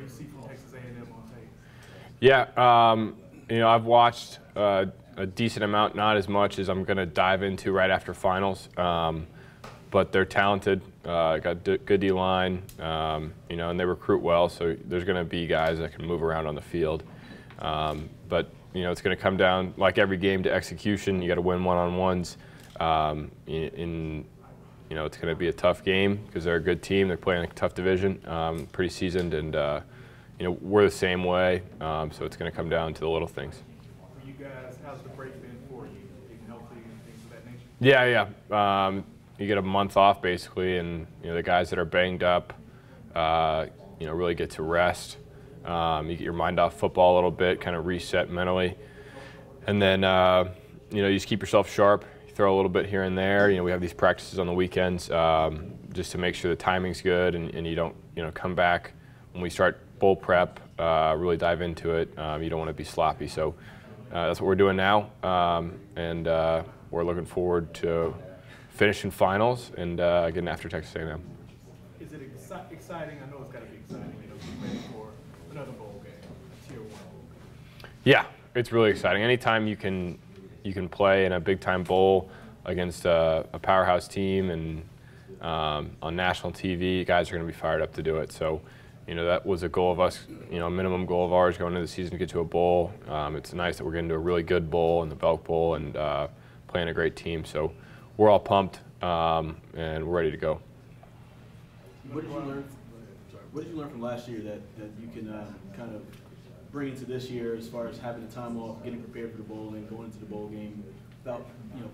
you see from Texas A&M on tape? Yeah, you know, I've watched a decent amount, not as much as I'm going to dive into right after finals. But they're talented, got good D-line, you know, and they recruit well, so there's going to be guys that can move around on the field. But, you know, it's going to come down, like every game, to execution. You got to win one-on-ones. You know, it's going to be a tough game because they're a good team. They're playing a tough division, pretty seasoned, and, you know, we're the same way, so it's going to come down to the little things. For you guys, how's the break been for you? Being healthy and things of that nature? Yeah. You get a month off basically, and you know the guys that are banged up, you know, really get to rest. You get your mind off football a little bit, kind of reset mentally, and then you know you just keep yourself sharp. You throw a little bit here and there. You know, we have these practices on the weekends just to make sure the timing's good, and you don't come back when we start bowl prep. Really dive into it. You don't want to be sloppy, so that's what we're doing now, and we're looking forward to finishing finals and getting after Texas A&M. Is it exciting? I know it's got to be exciting, you know, getting ready for another bowl game, a Tier 1 bowl game. Yeah, it's really exciting. Anytime you can play in a big-time bowl against a powerhouse team and on national TV, guys are going to be fired up to do it. So, you know, that was a goal of us, you know, a minimum goal of ours going into the season to get to a bowl. It's nice that we're getting to a really good bowl in the Belk Bowl and playing a great team. So we're all pumped and we're ready to go. What did you learn from last year that you can kind of bring into this year as far as having the time off, getting prepared for the bowl, and going into the bowl game without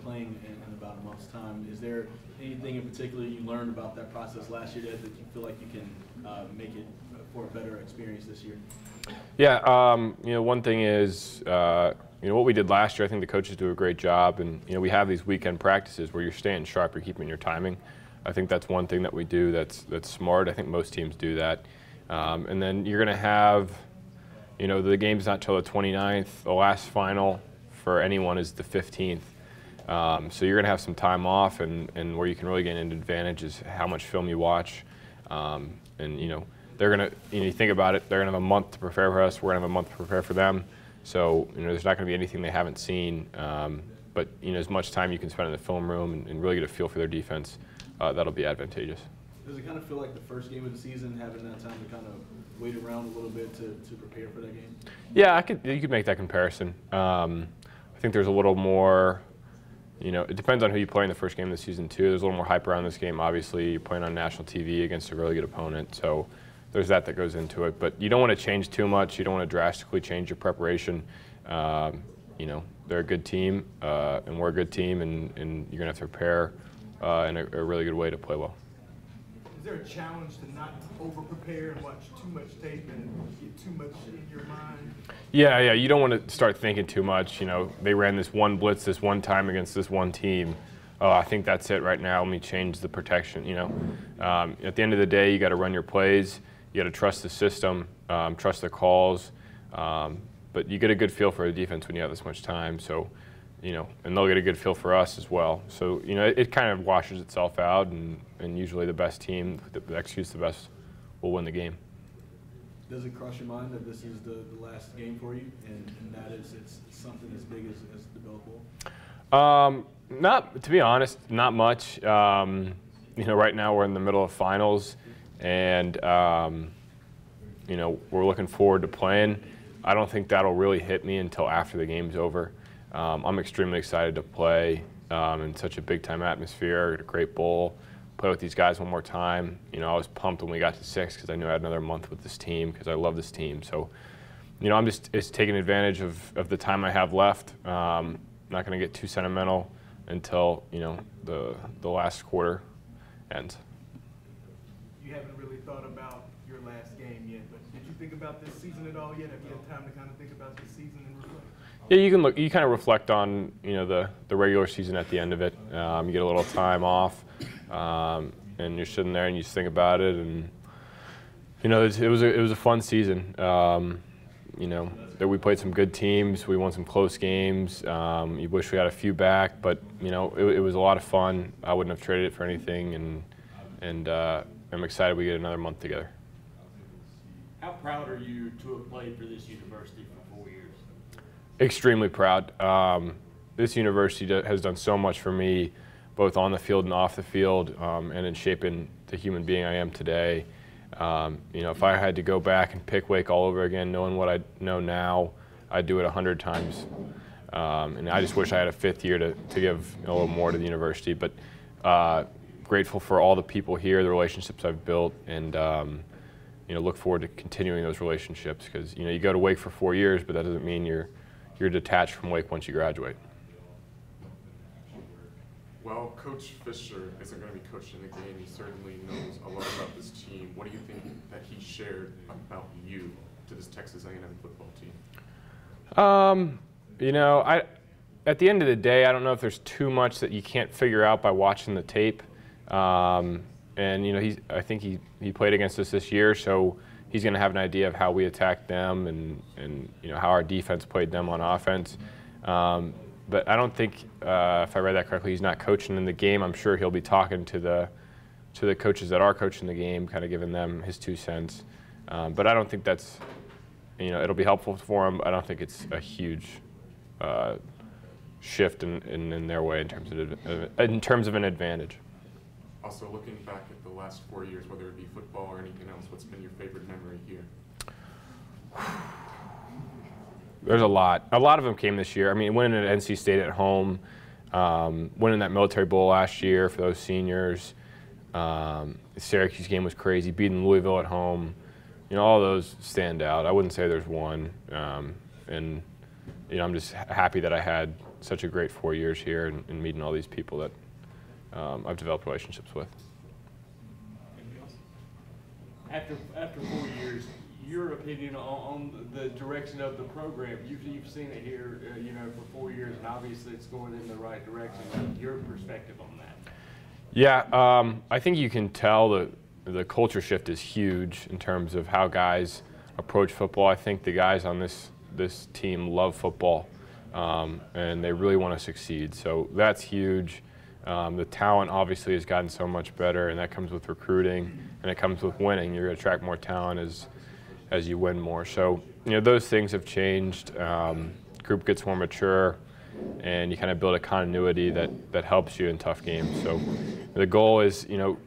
playing in about a month's time? Is there anything in particular you learned about that process last year that you feel like you can make it for a better experience this year? Yeah, you know, one thing is, you know, what we did last year, I think the coaches do a great job, and you know, we have these weekend practices where you're staying sharp, you're keeping your timing. I think that's one thing that we do that's smart. I think most teams do that. And then you're going to have, you know, the game's not till the 29th. The last final for anyone is the 15th. So you're going to have some time off, and where you can really get an advantage is how much film you watch. And you know, they're going to, you think about it, they're going to have a month to prepare for us. We're going to have a month to prepare for them. So, you know, there's not going to be anything they haven't seen. But, you know, as much time you can spend in the film room and really get a feel for their defense, that'll be advantageous. Does it kind of feel like the first game of the season, having that time to kind of wait around a little bit to prepare for that game? Yeah, you could make that comparison. I think there's a little more, you know, it depends on who you play in the first game of the season too. There's a little more hype around this game. Obviously, you're playing on national TV against a really good opponent, so there's that goes into it. But you don't want to change too much. You don't want to drastically change your preparation. You know, they're a good team, and we're a good team, and you're going to have to prepare in a really good way to play well. Is there a challenge to not over-prepare and watch too much tape and get too much in your mind? Yeah, you don't want to start thinking too much. You know, they ran this one blitz this one time against this one team. Oh, I think that's it right now. Let me change the protection, you know. At the end of the day, you got to run your plays. You got to trust the system, trust the calls. But you get a good feel for the defense when you have this much time. So, you know, and they'll get a good feel for us as well. So, you know, it kind of washes itself out, and usually the best team that executes the best will win the game. Does it cross your mind that this is the last game for you, and that is it's something as big as the Belk Bowl? Not, to be honest, not much. You know, right now we're in the middle of finals, and you know, we're looking forward to playing. I don't think that'll really hit me until after the game's over. I'm extremely excited to play in such a big-time atmosphere, a great bowl, play with these guys one more time. You know, I was pumped when we got to 6 because I knew I had another month with this team because I love this team. So, you know, I'm just taking advantage of the time I have left. Not going to get too sentimental until, you know, the last quarter ends. You haven't really thought about your last game yet, but did you think about this season at all yet? Have you had time to kind of think about this season and reflect? Yeah, you kind of reflect on, you know, the regular season at the end of it. You get a little time off, and you're sitting there and you just think about it, and you know, it was a fun season. You know, that we played some good teams, we won some close games. You wish we had a few back, but you know, it was a lot of fun. I wouldn't have traded it for anything, and I'm excited we get another month together. How proud are you to have played for this university for 4 years? Extremely proud. This university has done so much for me, both on the field and off the field, and in shaping the human being I am today. If I had to go back and pick Wake all over again, knowing what I know now, I'd do it 100 times. And I just wish I had a fifth year to give a little more to the university. But grateful for all the people here, the relationships I've built, and look forward to continuing those relationships. Because you go to Wake for 4 years, but that doesn't mean you're detached from Wake once you graduate. Well, Coach Fisher isn't going to be coaching the game. He certainly knows a lot about this team. What do you think that he shared about you to this Texas A&M football team? At the end of the day, I don't know if there's too much that you can't figure out by watching the tape. I think he played against us this year, so he's going to have an idea of how we attacked them and how our defense played them on offense. But I don't think, if I read that correctly, he's not coaching in the game. I'm sure he'll be talking to the coaches that are coaching the game, kind of giving them his 2 cents. But I don't think that's, it'll be helpful for him. I don't think it's a huge shift in their way in terms of an advantage. Also, looking back at the last 4 years, whether it be football or anything else, what's been your favorite memory here? There's a lot. A lot of them came this year. I mean, winning at NC State at home, winning that Military Bowl last year for those seniors. The Syracuse game was crazy. Beating Louisville at home. All those stand out. I wouldn't say there's one. I'm just happy that I had such a great 4 years here and meeting all these people that I've developed relationships with. After 4 years, your opinion on the direction of the program. You've seen it here, for 4 years, and obviously it's going in the right direction. Your perspective on that? Yeah, I think you can tell the culture shift is huge in terms of how guys approach football. I think the guys on this team love football, and they really want to succeed. So that's huge. The talent obviously has gotten so much better, and that comes with recruiting, and it comes with winning. You're going to attract more talent as you win more. So, those things have changed. Group gets more mature, and you kind of build a continuity that helps you in tough games. So the goal is,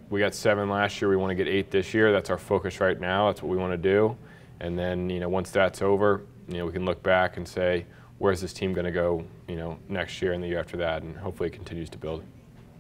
we got 7 last year. We want to get 8 this year. That's our focus right now. That's what we want to do. And then, once that's over, we can look back and say, where's this team going to go, next year and the year after that, and hopefully it continues to build.